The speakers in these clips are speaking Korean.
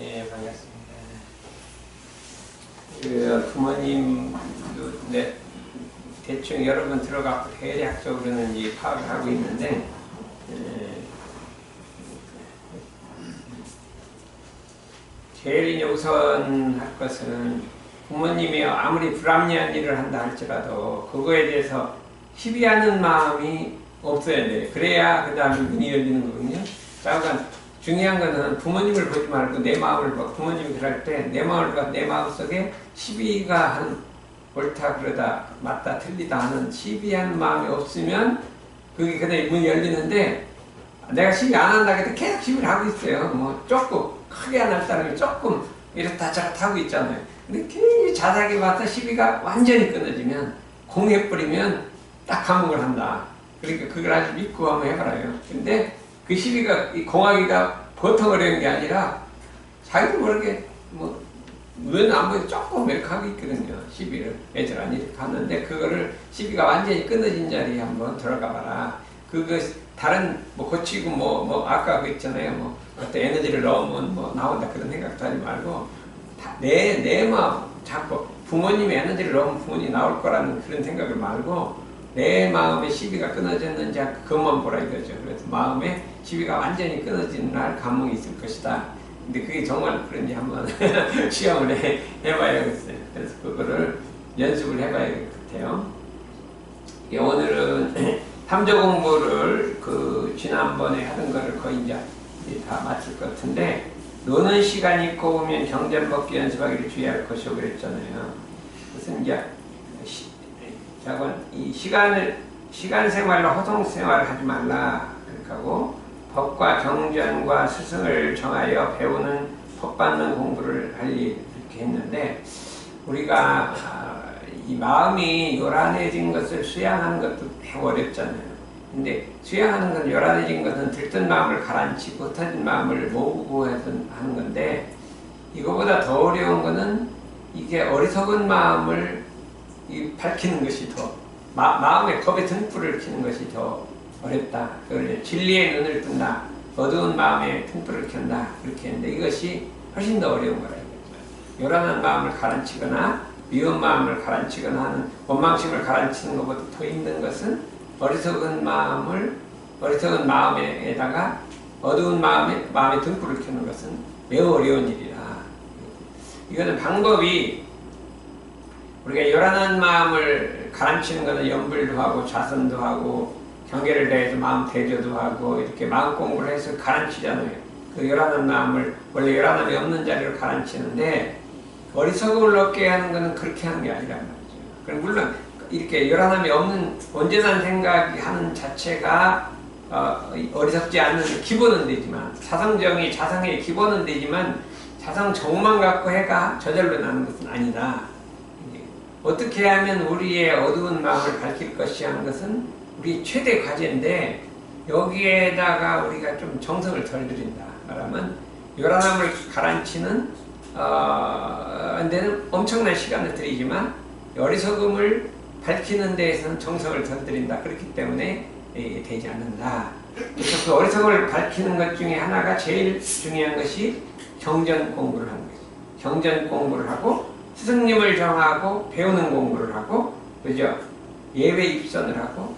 예, 반갑습니다. 부모님, 대충 여러 번 들어가고 대략적으로는 이제 파악을 하고 있는데, 제일 우선 할 것은 부모님이 아무리 불합리한 일을 한다 할지라도 그거에 대해서 시비하는 마음이 없어야 돼요. 그래야 그 다음에 문이 열리는 거거든요. 그러니까 중요한 거는 부모님을 보지 말고 내 마음을 봐. 부모님이 그럴 때 내 마음을 봐. 내 마음속에 시비가 한 옳다 그러다 맞다 틀리다 하는 시비한 마음이 없으면 그게 그다음에 문이 열리는데, 내가 시비 안 한다 해도 계속 시비를 하고 있어요. 뭐 조금 크게 안 할 사람이 조금 이렇다 저렇다 하고 있잖아요. 근데 괜히 자세하게 봐서 시비가 완전히 끊어지면 공해버리면 딱 감옥을 한다. 그러니까 그걸 아주 믿고 한번 해봐라요. 근데 그 시비가, 이 공하기가 보통 어려운 게 아니라 자기도 모르게 눈 안 보여도 조금 이렇게 하고 있거든요. 시비를 애절한 이렇게 하는데, 그거를 시비가 완전히 끊어진 자리에 한번 들어가 봐라. 그거 다른 고치고 아까 그 있잖아요. 그때 에너지를 넣으면 나온다 그런 생각도 하지 말고, 내 마음, 자꾸 부모님의 에너지를 넣으면 부모님이 나올 거라는 그런 생각을 말고, 내 마음의 시비가 끊어졌는지 그것만 보라 이거죠. 그래서 마음의 시비가 완전히 끊어진 날 감흥이 있을 것이다. 근데 그게 정말 그런지 한번 시험을 해봐야겠어요. 그래서 그거를 연습을 해봐야 될 것 같아요. 오늘은 탐조 공부를 지난번에 하던 거를 거의 이제 다 마칠 것 같은데, 노는 시간 있고 오면 경전법기 연습하기를 주의할 것이고 그랬잖아요. 무슨 이제 이 시간 생활로 허송 생활을 하지 말라 그렇게 하고, 법과 경전과 스승을 정하여 배우는 법 받는 공부를 할 일 이렇게 했는데, 우리가 이 마음이 요란해진 것을 수양하는 것도 되게 어렵잖아요. 근데 수양하는 건, 요란해진 것은 들뜬 마음을 가라앉히고 흩어진 마음을 모으고 해서 하는 건데, 이거보다 더 어려운 거는 이게 어리석은 마음을 밝히는 것이 더, 마음의 겁에 등불을 켜는 것이 더 어렵다. 그걸 진리의 눈을 뜬다. 어두운 마음에 등불을 켠다. 그렇게 했는데, 이것이 훨씬 더 어려운 거라 이거죠. 요란한 마음을 가라앉히거나 미운 마음을 가라앉히거나 하는 원망심을 가라앉히는 것보다 더 힘든 것은 어리석은 마음에다가 어두운 마음에 등불을 켜는 것은 매우 어려운 일이라. 이거는 방법이, 우리가 요란한 마음을 가라앉히는 것은 염불도 하고 좌선도 하고 경계를 다해서 마음 대조도 하고 이렇게 마음 공부를 해서 가라앉히잖아요. 그 요란한 마음을, 원래 요란함이 없는 자리로 가라앉히는데, 어리석음을 얻게 하는 것은 그렇게 하는 게 아니란 말이죠. 그럼 물론 이렇게 요란함이 없는 온전한 생각이 하는 자체가 어리석지 않는 기본은 되지만, 자성의 기본은 되지만 자성정만 갖고 해가 저절로 나는 것은 아니다. 어떻게 하면 우리의 어두운 마음을 밝힐 것이 하는 것은 우리 최대 과제인데, 여기에다가 우리가 좀 정성을 덜 들인다 말하면, 요란함을 가라앉히는 데는 엄청난 시간을 들이지만 어리석음을 밝히는 데에서는 정성을 덜 들인다. 그렇기 때문에 되지 않는다. 그래서 그 어리석음을 밝히는 것 중에 하나가, 제일 중요한 것이 경전 공부를 하는 거죠. 경전 공부를 하고 스승님을 정하고 배우는 공부를 하고, 그죠? 예외 입선을 하고.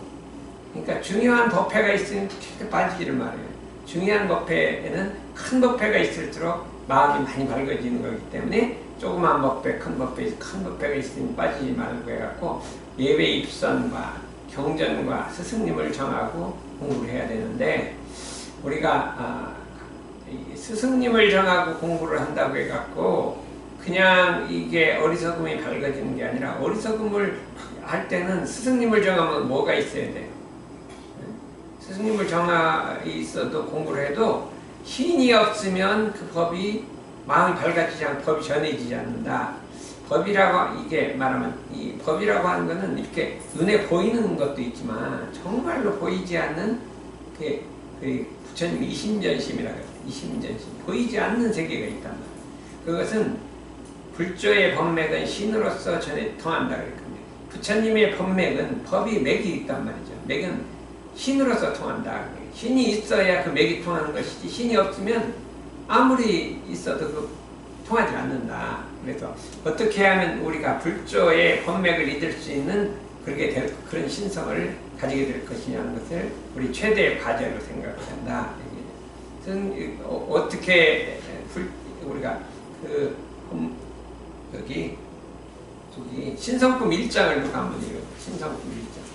그러니까 중요한 법회가 있으면 절대 빠지지를 말아요. 중요한 법회에는 큰 법회가 있을수록 마음이 많이 밝아지는 거기 때문에, 조그만 법회, 큰 법회가 있으면 빠지지 말고 해갖고 예외 입선과 경전과 스승님을 정하고 공부를 해야 되는데, 우리가 스승님을 정하고 공부를 한다고 해갖고 그냥 이게 어리석음이 밝아지는 게 아니라, 어리석음을 할 때는 스승님을 정하면 뭐가 있어야 돼요? 스승님을 정하 있어도 공부를 해도 신이 없으면 그 법이, 마음이 밝아지지 않고 법이 전해지지 않는다. 법이라고, 이게 말하면 이 법이라고 하는 거는 이렇게 눈에 보이는 것도 있지만 정말로 보이지 않는 그 부처님이 이심전심이라고 해요. 이심전심. 보이지 않는 세계가 있단 말이에요. 그것은 불조의 법맥은 신으로서 전해 통한다 그랬거든요. 부처님의 법맥은 법이 맥이 있단 말이죠. 맥은 신으로서 통한다. 신이 있어야 그 맥이 통하는 것이지, 신이 없으면 아무리 있어도 통하지 않는다. 그래서 어떻게 하면 우리가 불조의 법맥을 잊을 수 있는 그렇게 될 그런 신성을 가지게 될 것이냐는 것을 우리 최대의 과제로 생각한다. 어떻게 우리가 여기 신성품 1장을 누가 한번 읽어. 신성품 1장.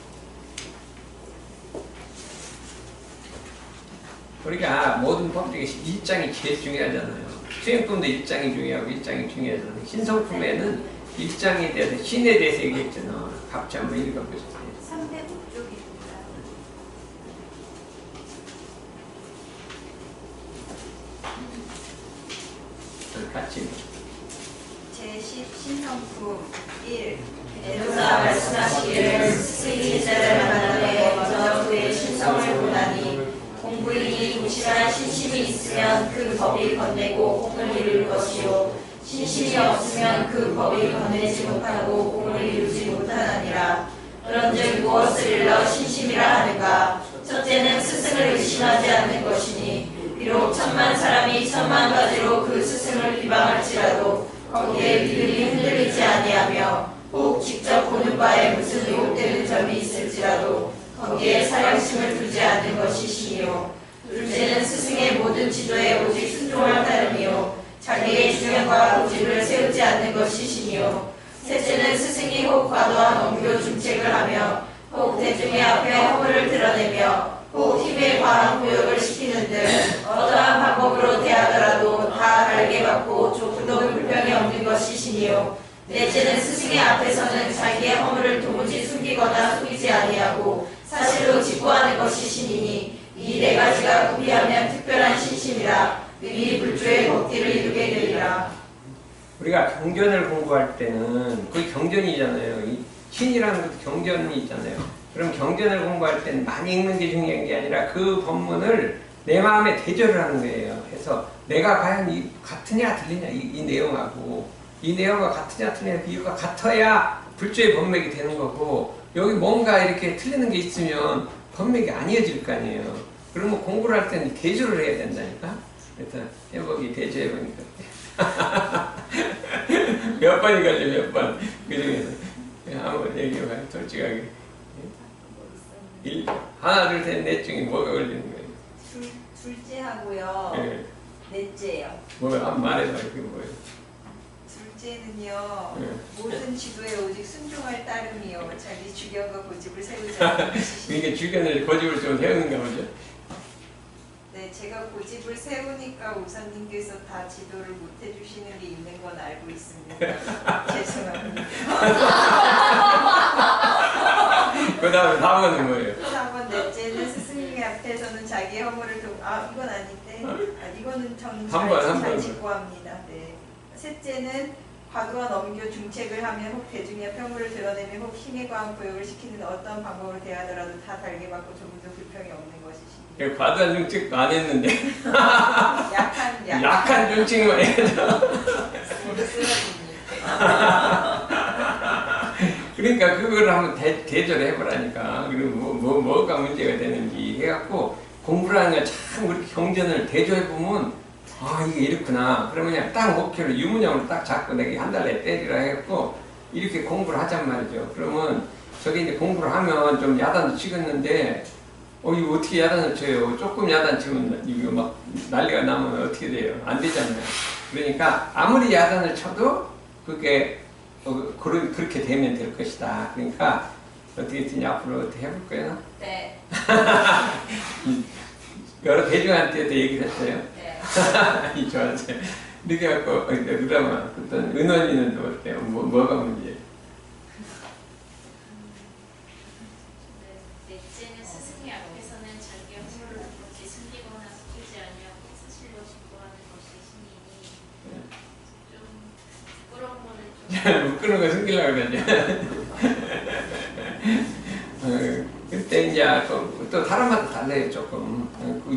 우리가 모든 법 중에 1장이 제일 중요하잖아요. 수행품도 1장이 중요하고 1장이 중요하잖아요. 신성품에는 1장에 대해서 신에 대해서 얘기했잖아. 같이 한번 읽어보세요. 305쪽입니다. 같이. 제10 신성품 1. 대조사 말씀하시기를 스승이 제자를 만나되 먼저 그의 신성을 보다니 공부인이 동실한 신심이 있으면 그 법이 건네고 공을 이룰 것이요 신심이 없으면 그 법이 건네지 못하고 공을 이루지 못하느니라. 그런즉 무엇을 일러 신심이라 하는가? 첫째는 스승을 의심하지 않는 것이니 비록 천만 사람이 천만 가지로 그 스승을 비방할지라도 거기에 믿음이 흔들리지 아니하며 혹 직접 보는 바에 무슨 의혹되는 점이 있을지라도 거기에 사령심을 두지 않는 것이 신이요. 둘째는 스승의 모든 지도에 오직 순종할 따름이요 자기의 주견과 고집을 세우지 않는 것이 신이요. 셋째는 스승이 혹 과도한 언교 중책을 하며 혹 대중의 앞에 허물을 드러내며 혹 힘에 과한 고역을 시키는 등 어떠한 방법으로 대하더라도 다 달게 받고 조금도 불평이 없는 것이 신이요. 넷째는 스승의 앞에서는 자기의 허물을 도무지 숨기거나 속이지 아니하고 사실로 직구하는 것이 신이니 이 네 가지가 구비하면 특별한 신심이라 능히 불조의 법기를 이루게 되리라. 우리가 경전을 공부할 때는 그게 경전이잖아요. 이 신이라는 것도 경전이 있잖아요. 그럼 경전을 공부할 때는 많이 읽는 게 중요한 게 아니라 그 법문을 내 마음에 대절을 하는 거예요. 그래서 내가 과연 이 같으냐 틀리냐 이 내용하고 이 내용과 같으냐 틀리냐 이유가 같아야 불조의 법맥이 되는 거고 여기 뭔가 이렇게 틀리는 게 있으면 법맥이 아니어질 거 아니에요. 그러면 공부를 할 때는 대조를 해야 된다니까. 그래서 해보기 대조해보니까 몇 번이 걸려 몇 번. 그 중에서 한번 얘기해봐요. 솔직하게. 하나 둘 셋 넷 중에 뭐가 걸리는 거예요? 둘째하고요. 네. 넷째요. 뭐야? 한번 말해봐. 그게 뭐예요? 둘째는요. 네. 모든 지도에 오직 순종할 따름이요 자기 주견과 고집을 세우지 않는 것이 그러니까 주변에 고집을 좀 세우는가 보죠? 네, 제가 고집을 세우니까 우선님께서 다 지도를 못 해주시는 게 있는 건 알고 있습니다. 죄송합니다. 그 다음에 4번은 뭐예요? 4번 넷째는 스승님 앞에서는 자기의 허물을 이건 아닌데 이거는 저는 한 번, 한 잘 번. 직구합니다. 네. 셋째는 과도한 엄교 중책을 하면 혹 대중의 앞에 허물을 드러내며 혹 힘에 과한 고역을 시키는 어떤 방법으로 대하더라도 다 달게 받고 조금도 불평이 없는 것이시. 과도한 중책도 안 했는데 약한 중책만 해야죠. 그러니까 그걸 한번 대조를 해보라니까. 그리고 뭐가 문제가 되는지 해갖고 공부를 하는 거 참 그렇게 경전을 대조해보면 아 이게 이렇구나. 그러면 그냥 딱 목표를 유문형으로 딱 잡고 내가 한 달에 때리라 해갖고 이렇게 공부를 하잔 말이죠. 그러면 저게 이제 공부를 하면 좀 야단도 치겠는데 이거 어떻게 야단을 쳐요? 조금 야단 치면 이거 막 난리가 나면 어떻게 돼요? 안 되잖아요. 그러니까 아무리 야단을 쳐도 그게 그렇게 되면 될 것이다. 그러니까 어떻게 했더니 앞으로 어떻게 해볼 거예요? 네. 여러 대중한테도 얘기를 했어요. 네. 좋았어요. 이렇게 갖고 그러면 어떤 은원이는 또 어때요? 뭐가 문제예요? 넷째는 스승의 앞에서는 자기의 허물을 도무지 숨기거나 속이지 아니하고 사실로 직구하는 것이 신이니 좀 부끄러운 거는 좀 묶는 거 숨기려고 그러죠. 그때 이제 또 사람마다 달라요 조금.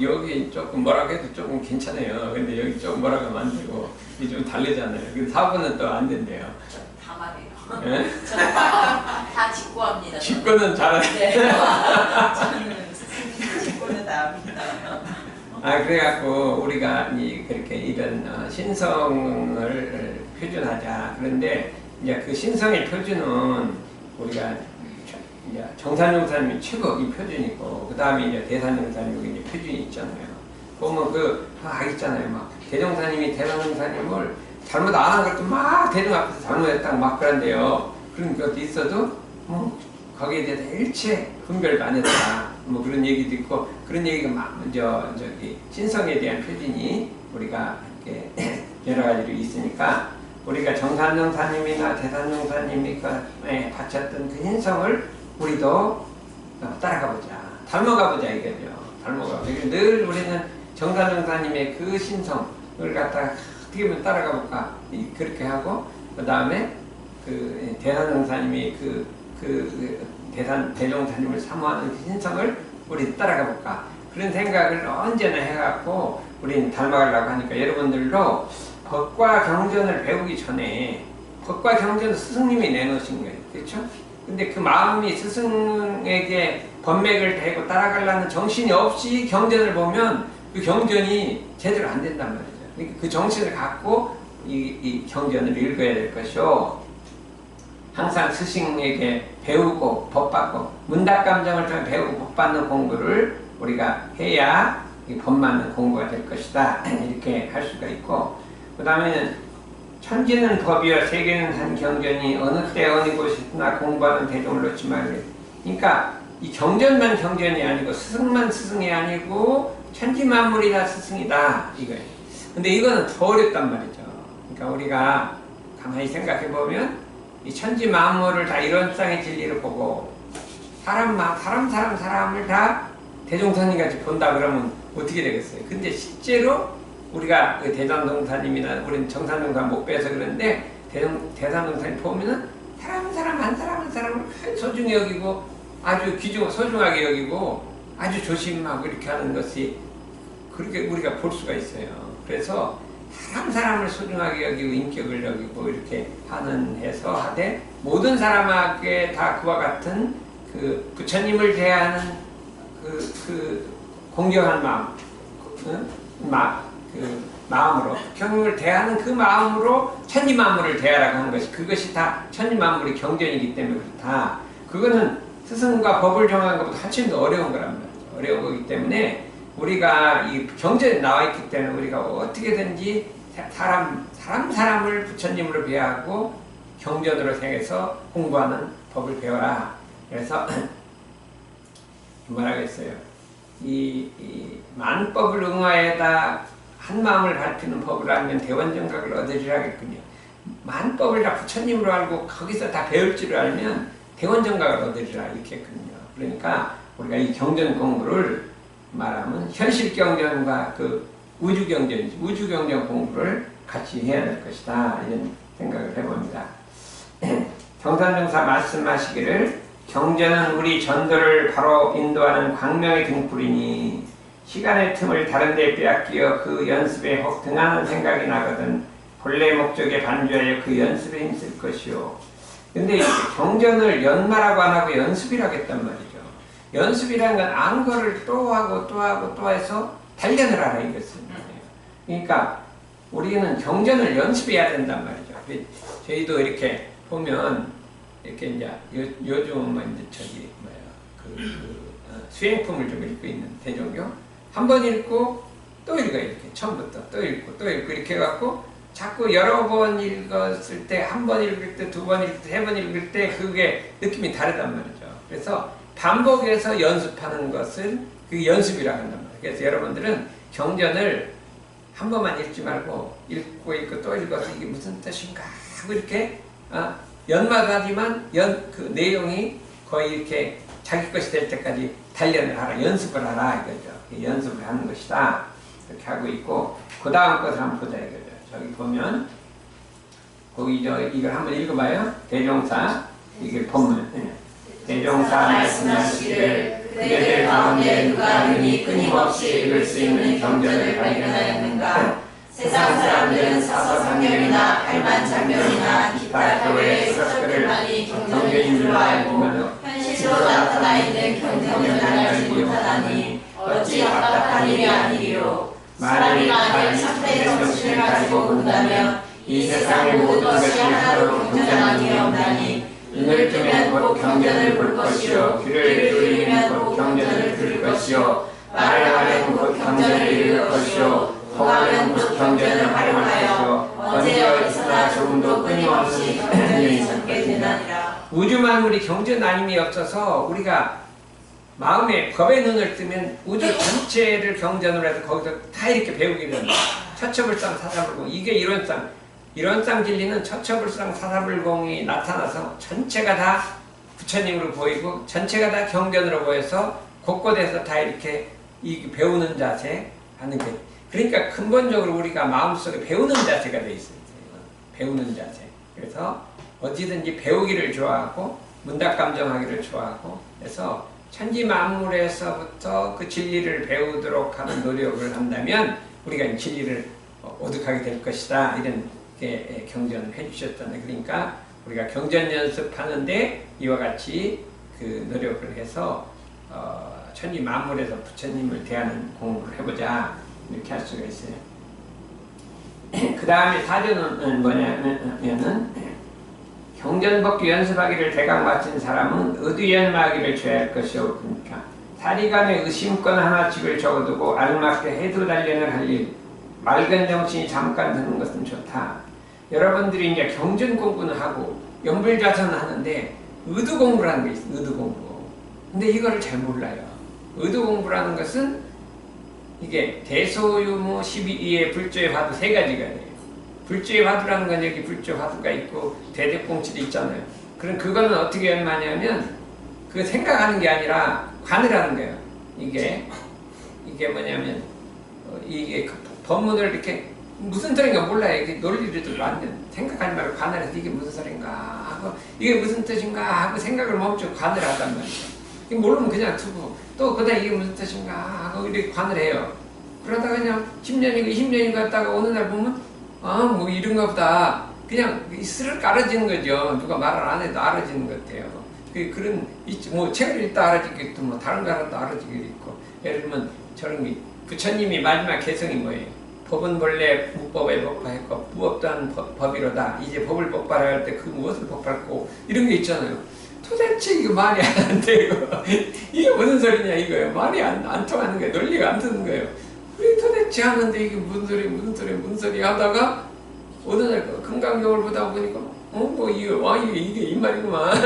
여기 조금 뭐라고 해도 조금 괜찮아요. 근데 여기 조금 뭐라고 하면 안 되고 이게 좀 다르잖아요. 근데 4번은 또 안 된대요. 다 말해요. 예? 저는 다 직구합니다. 직권은 잘하네. 네. 저는 스승님 직구는 다 합니다. 그래갖고 우리가 그렇게 이런 신성을 표준하자. 그런데 이제 그 신성의 표준은 우리가 이제 정산용사님이 최고 이 표준이고, 그 다음에 이제 대산용사님이 이제 표준이 있잖아요. 보면 있잖아요. 막 대종사님이 대산용사님을 잘못 안 한 것도 막 대중 앞에서 잘못했다고 막 그런데요. 그런 것도 있어도 거기에 대해서 일체 분별도 안 했다. 뭐 그런 얘기도 있고, 그런 얘기가 막 저기 신성에 대한 표준이 우리가 이렇게 여러 가지로 있으니까, 우리가 정산용사님이나 대산용사님이 바쳤던 그 신성을 우리도 따라가보자, 닮아가보자 이거죠. 닮아가보자. 늘 우리는 정산용사님의 그 신성을 갖다가 어떻게 보면 따라가볼까, 그렇게 하고, 그 다음에 그 대산용사님이 대종사님을 사모하는 그 신성을 우리 따라가볼까, 그런 생각을 언제나 해갖고 우리는 닮아가려고 하니까, 여러분들도 법과 경전을 배우기 전에, 법과 경전은 스승님이 내놓으신 거예요. 그렇죠? 근데 그 마음이 스승에게 법맥을 대고 따라가려는 정신이 없이 경전을 보면 그 경전이 제대로 안 된단 말이죠. 그러니까 그 정신을 갖고 이 경전을 읽어야 될 것이요, 항상 스승에게 배우고 법받고 문답감정을 통해 배우고 법받는 공부를 우리가 해야 이 법맞는 공부가 될 것이다, 이렇게 할 수가 있고, 그 다음에는 천지는 법이여 세계는 한 경전이 어느 때 어느 곳이나 공부하는 대종을 놓지 말래. 그러니까 이 경전만 경전이 아니고 스승만 스승이 아니고 천지만물이 다 스승이다 이거예요. 근데 이거는 더 어렵단 말이죠. 그러니까 우리가 가만히 생각해 보면 이 천지만물을 다 이론상의 진리를 보고 사람을 다 대종사님같이 본다 그러면 어떻게 되겠어요? 근데 실제로 우리가 그 대산동사님이나 우리는 정산동사 못 빼서 그런데 대산동사님 보면은 사람 한 사람을 소중히 여기고 아주 소중하게 여기고 아주 조심하고 이렇게 하는 것이 그렇게 우리가 볼 수가 있어요. 그래서 사람을 소중하게 여기고 인격을 여기고 이렇게 해서 하되, 모든 사람에게 다 그와 같은 그 부처님을 대하는 그 공경한 마음으로 경을 대하는 그 마음으로 천지만물을 대하라고 하는 것이, 그것이 다 천지만물의 경전이기 때문에 그렇다. 그거는 스승과 법을 정하는 것보다 훨씬 더 어려운 거란 말이죠. 어려운 거기 때문에 우리가 이 경전에 나와 있기 때문에 우리가 어떻게든지 사람을 부처님으로 배하고 경전으로 생해서 공부하는 법을 배워라. 그래서 뭐라고 했어요? 이 만법을 응하에다 한 마음을 밝히는 법을 알면 대원정각을 얻으리라겠군요. 만법을 다 부처님으로 알고 거기서 다 배울 줄을 알면 대원정각을 얻으리라 이렇게 했거든요. 그러니까 우리가 이 경전 공부를 말하면 현실경전과 그 우주경전 공부를 같이 해야 될 것이다, 이런 생각을 해봅니다. 정산정사 말씀하시기를 경전은 우리 전도를 바로 인도하는 광명의 등불이니 시간의 틈을 다른 데 빼앗기어 그 연습에 혹 등하는 생각이 나거든 본래 목적에 반주하여 그 연습에 힘쓸 것이요. 근데 경전을 연마라고 안 하고 연습이라고 했단 말이죠. 연습이라는 건 아는 거를 또 하고 해서 단련을 하라 이것입니다. 그러니까 우리는 경전을 연습해야 된단 말이죠. 저희도 이렇게 보면 이렇게 이제 요즘은 이제 수행품을 좀 읽고 있는 대종교, 한 번 읽고 또 읽어요. 이렇게 처음부터 또 읽고 이렇게 해갖고 자꾸 여러 번 읽었을 때, 한 번 읽을 때, 두 번 읽을 때, 세 번 읽을 때 그게 느낌이 다르단 말이죠. 그래서 반복해서 연습하는 것을 그 연습이라고 한단 말이에요. 그래서 여러분들은 경전을 한 번만 읽지 말고 읽고 또 읽어서 이게 무슨 뜻인가 하고 이렇게 연마하지만 그 내용이 거의 이렇게 자기 것이 될 때까지 단련을 하라, 연습을 하라 이거죠. 연습을 하는 것이다 이렇게 하고 있고, 그 다음 것을 한번 보자 이거죠. 저기 보면 거기 이걸 한번 읽어봐요. 대종사 이게 본문. 대종사 말씀하시기를 그대들 가운데 누가 능히 끊임없이 읽을 수 있는 경전을 발견하였는가? 세상 사람들은 사서상경이나 팔만장경이나 기타 교회의 서적을 많이 경전인 줄로 알고 현실로 나타나 있는 경전을 알지 못하다니 어찌 답답한 일이 아니리요. 본다면 이 세상의 모든 것이 하나도 경전하기에 없나니 눈을 뜨면 곧 경전을 볼 것이요 귀를 뚫리면 곧 경전을 들을 것이요 말을 하면 곧 경전을 읽을 것이요 통하면 곧 경전을 활용하여 언제 어디서나 조금도 끊임없이 경전이 적게 되나니라. 우주 만물이 경전 아님이 없어서 우리가 마음에 법의 눈을 뜨면 우주 전체를 경전으로 해서 거기서 다 이렇게 배우게 됩니다. 처처불상 사사불공, 이게 이론상 진리는 처처불상 사사불공이 나타나서 전체가 다 부처님으로 보이고 전체가 다 경전으로 보여서 곳곳에서 다 이렇게 배우는 자세 하는 게, 그러니까 근본적으로 우리가 마음속에 배우는 자세가 돼 있어요. 배우는 자세. 그래서 어디든지 배우기를 좋아하고 문답감정하기를 좋아하고 해서 천지 만물에서부터 그 진리를 배우도록 하는 노력을 한다면 우리가 진리를 오득하게 될 것이다, 이런 경전을 해주셨잖아요. 그러니까 우리가 경전 연습하는데 이와 같이 그 노력을 해서 천지 만물에서 부처님을 대하는 공부를 해보자, 이렇게 할 수가 있어요. 그 다음에 사전은 뭐냐면은 경전법규 연습하기를 대강 마친 사람은 의두연마하기를 죄할 것이오. 그러니까 사리간에 의심권 하나씩을 적어두고 알맞게 해도 단련을 할 일, 맑은 정신이 잠깐 드는 것은 좋다. 여러분들이 이제 경전 공부는 하고 연불자선은 하는데 의두 공부라는 게 있어요. 의두 공부. 근데 이거를 잘 몰라요. 의두 공부라는 것은 이게 대소유무 12의 불조의 화두 세 가지가 돼요. 불조의 화두라는 건 여기 불조 화두가 있고 대대공치도 있잖아요. 그럼 그거는 어떻게 연마냐면 그 생각하는 게 아니라 관을 하는 거예요. 이게 뭐냐면 이게 그 법문을 이렇게 무슨 소리인가 몰라요. 이게 논리를 좀 완전 생각하지 말고 관을 해서 이게 무슨 소리인가 하고 이게 무슨 뜻인가 하고 생각을 멈추고 관을 하단 말이에요. 이게 모르면 그냥 두고 또 그다음 이게 무슨 뜻인가 하고 이렇게 관을 해요. 그러다가 그냥 10년이고 20년이 갔다가 어느 날 보면 뭐 이런가 보다. 그냥 스를 깔아지는 거죠. 누가 말을 안 해도 알아지는 것 같아요. 그런, 뭐 책을 읽다 알아지겠고, 뭐 다른 거 알아도 알아지겠고. 예를 들면 저런 게, 부처님이 마지막 개성이 뭐예요? 법은 본래 무법에 복파했고, 무법 또한 법이로다. 이제 법을 복발할 때 그 무엇을 복발고, 이런 게 있잖아요. 도대체 이거 말이 안 되고, 이게 무슨 소리냐 이거예요. 말이 안 통하는 거예요. 논리가 안 드는 거예요. 우리 도대체 하는데 이게 무슨 소리 하다가 어느 날 금강경을 보다 보니까 이게 이 말이구만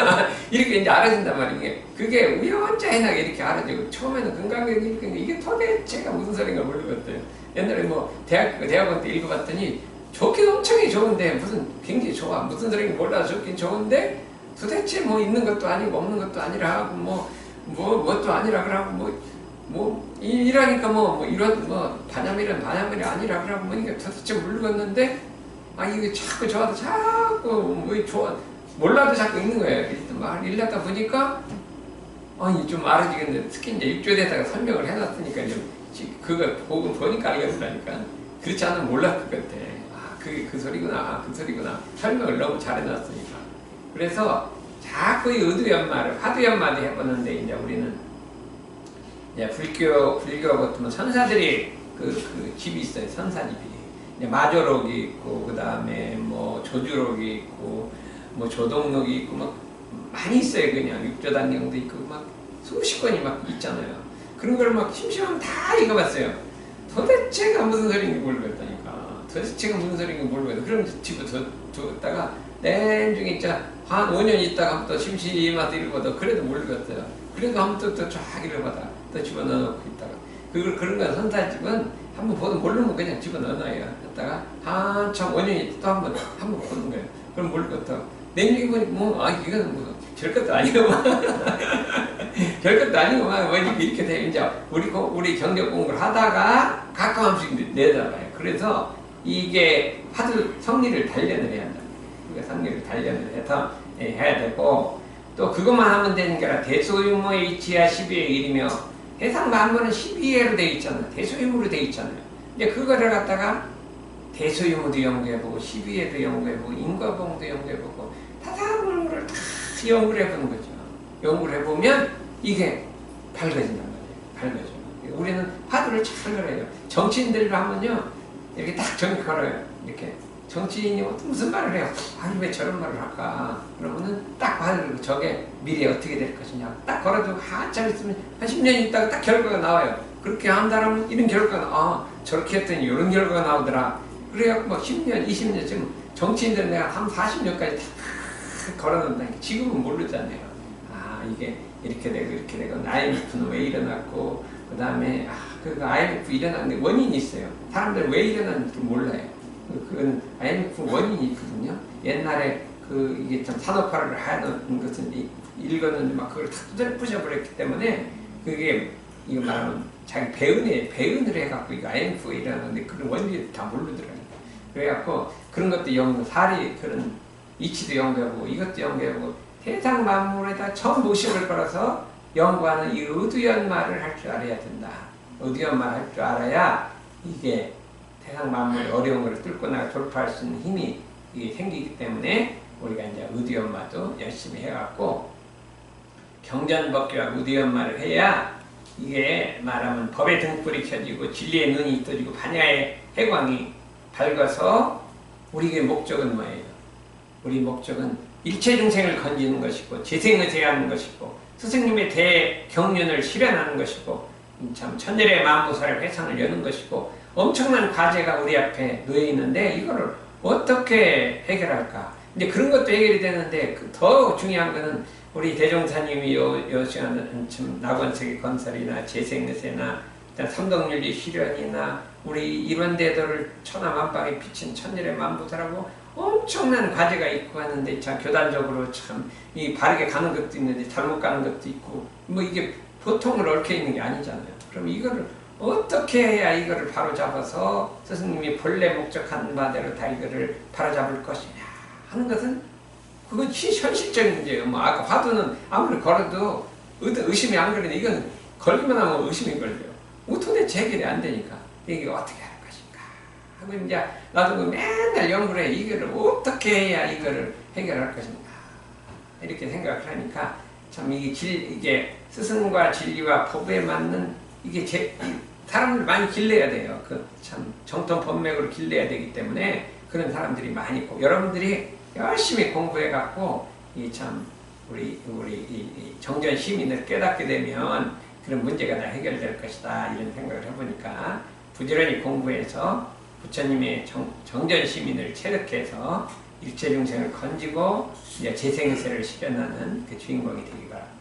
이렇게 이제 알아진단 말이에요. 그게 우연찮게 이렇게 알아지고 처음에는 금강경이 이게 도대체가 무슨 소리인가 모르겠어요. 옛날에 뭐 대학원 때 읽어봤더니 좋긴 엄청 좋은데 무슨 굉장히 좋아, 무슨 소리인지 몰라서 좋긴 좋은데 도대체 뭐 있는 것도 아니고 없는 것도 아니라 하고 뭣도 아니라 그러고 이라니까 이런 반야밀이 아니라 그러고 이게 도대체 모르겠는데 이게 자꾸 좋아도 자꾸 좋아 몰라도 자꾸 있는 거예요. 말 읽다 보니까 좀 알아지겠는데 특히 이제 입조에다가 설명을 해놨으니까 그거 보니까 알겠다니까. 그렇지 않으면 몰랐을 것 같아. 그게 그 소리구나 설명을 너무 잘 해놨으니까. 그래서 자꾸 이 의두연마를 화두연마도 해보는데 이제 우리는 불교 같으면 선사들이 그 집이 있어요. 선사집이. 마조록이 있고, 그 다음에 조주록이 있고, 조동록이 있고, 많이 있어요. 그냥 육조단경도 있고, 수십 권이 있잖아요. 그런 걸 심심하면 다 읽어봤어요. 도대체가 무슨 소리인지 모르겠다니까. 그럼 집어두었다가 내중에 한 5년 있다가 또 심심하다 읽어도 그래도 모르겠어요. 그래도 한번 또 쫙 읽어봐다. 또 집어넣어놓고 있다가. 그런 건 선사집은 한번 보면 모르면 그냥 집어넣어놔요. 했다가 한참 5년이 또 한번 보는 거예요. 그럼 모르겠다. 내중에 보니까 이거는 별것도 아니구만. 별것도 아니구만. 이렇게 돼. 이제 우리 경력 공부를 하다가 가끔 한 번씩 내다봐요. 그래서 이게 화두 성리를 단련을 해야 한다. 우리가 성리를 단련을 해서 해야 되고, 또 그것만 하면 되는 게 아니라 대소유무의 이치야 12의 1이며 해상 만물은 12회로 되어 있잖아요. 대소유무로 되어 있잖아요. 이제 그거를 갖다가 대소유무도 연구해보고 12회도 연구해보고 인과봉도 연구해보고 다다물을 다 연구를 해보는 거죠. 연구를 해보면 이게 밝아진단 말이에요. 밝아져요. 우리는 화두를 잘 걸어요. 정치인들로 하면요 이렇게 딱 정리 걸어요. 이렇게 정치인이 무슨 말을 해요? 아니 왜 저런 말을 할까? 그러면은 딱 봐도 저게 미래에 어떻게 될 것이냐. 딱 걸어두고 한참 있으면 한 10년 있다가 딱 결과가 나와요. 그렇게 한다면 이런 결과가 저렇게 했더니 이런 결과가 나오더라. 그래갖고 막 10년, 20년 지금 정치인들 내가 한 40년까지 다 걸어놓는다니까 지금은 모르잖아요. 이게 이렇게 되고 IMF는 왜 일어났고 그 다음에 그 IMF 일어났는데 원인이 있어요. 사람들 왜 일어났는지 몰라요. 그건 IMF 원인이 있거든요. 옛날에 이게 참 산업화를 하는 것은 읽었는데 막 그걸 다 부셔버렸기 때문에 그게 이거 말하면 자기 배은을 해갖고 이거 IMF가 일어났는데 그런 원인을 다 모르더라고요. 그래갖고 그런 것도 그런 이치도 연구해보고 이것도 연구해보고 세상 만물에다 전 모식을 걸어서 연구하는 이 의두연말을 할 줄 알아야 된다. 의두연말 할 줄 알아야 이게 세상 만물의 어려운 것을 뚫고 나가 돌파할 수 있는 힘이 이게 생기기 때문에 우리가 이제 의두연마도 열심히 해갖고 경전법규와 의두연마를 해야 이게 말하면 법의 등불이 켜지고 진리의 눈이 떠지고 반야의 해광이 밝아서 우리의 목적은 뭐예요? 우리 목적은 일체 중생을 건지는 것이고 재생의제하는 것이고 스승님의 대경륜을 실현하는 것이고 참 천일의 만보살의 회상을 여는 것이고 엄청난 과제가 우리 앞에 놓여 있는데 이거를 어떻게 해결할까? 이제 그런 것도 해결이 되는데 더 중요한 거는 우리 대종사님이 요 시간은 참 낙원세계 건설이나 재생의제나 삼덕윤리 실현이나 우리 이런데들을 천하만방에 비친 천일의 만보살하고 엄청난 과제가 있고 하는데 참 교단적으로 참 이 바르게 가는 것도 있는데 잘못 가는 것도 있고 뭐 이게 보통을 얽혀 있는 게 아니잖아요. 그럼 이거를 어떻게 해야 이거를 바로잡아서 스승님이 본래 목적한 바대로 다 이거를 바로잡을 것이냐 하는 것은 그건 현실적인 문제예요. 뭐 아까 화두는 아무리 걸어도 의심이 안 걸리는데 이건 걸기만 하면 의심이 걸려요. 도대체 해결이 안 되니까 이게 어떻게 할 것인가 하고 이제 나도 맨날 연구를 해. 이거를 어떻게 해야 이거를 해결할 것인가 이렇게 생각을 하니까 참 이게 스승과 진리와 법에 맞는 이게 사람을 많이 길러야 돼요. 참 정통 법맥으로 길러야 되기 때문에 그런 사람들이 많이 있고 여러분들이 열심히 공부해 갖고 이 참 우리 이 정전 시민을 깨닫게 되면 그런 문제가 다 해결될 것이다 이런 생각을 해보니까 부지런히 공부해서 부처님의 정전 시민을 체득해서 일체 중생을 건지고 이제 재생세를 실현하는 그 주인공이 되기 바랍니다.